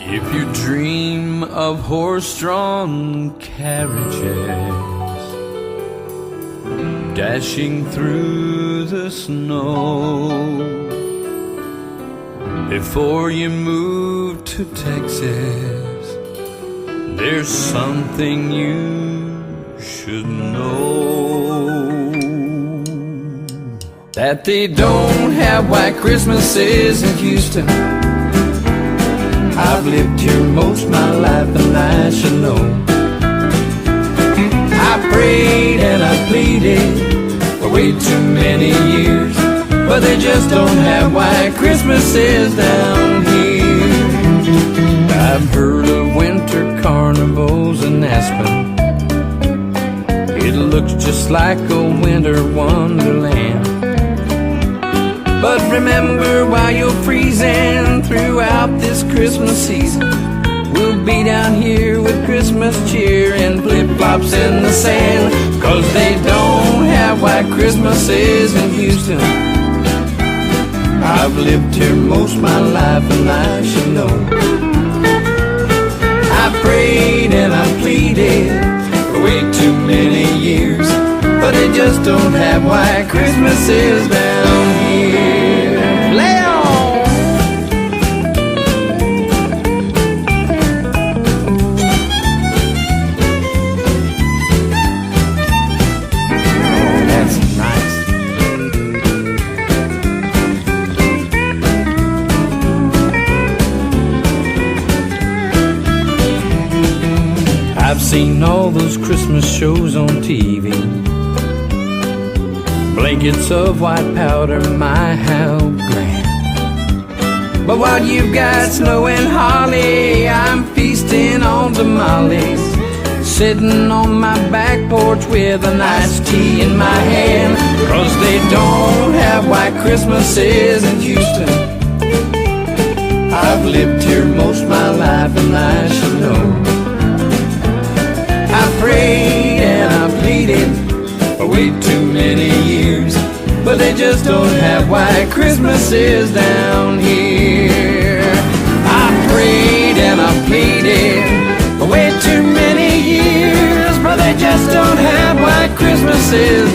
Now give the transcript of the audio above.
If you dream of horse-drawn carriages dashing through the snow, before you move to Texas, there's something you should know. That they don't have white Christmases in Houston. I've lived here most of my life and I should know. I prayed and I pleaded for way too many years, but they just don't have white Christmases down here. I've heard of winter carnivals in Aspen. It looks just like a winter wonderland. But remember, while you're freezing throughout this Christmas season, we'll be down here with Christmas cheer and flip-flops in the sand. 'Cause they don't have white Christmases in Houston. I've lived here most of my life and I should know. I prayed and I pleaded for way too many years, but they just don't have white Christmases down here. Lay on! Oh, that's nice. I've seen all those Christmas shows on TV. Blankets of white powder, my how grand. But while you've got snow and holly, I'm feasting on tamales, sitting on my back porch with a nice tea in my hand. 'Cause they don't have white Christmases in Houston. I've lived here most of my life and I should know. I prayed and I pleaded for way too many years, but they just don't have white Christmases down here. I prayed and I pleaded for way too many years, but they just don't have white Christmases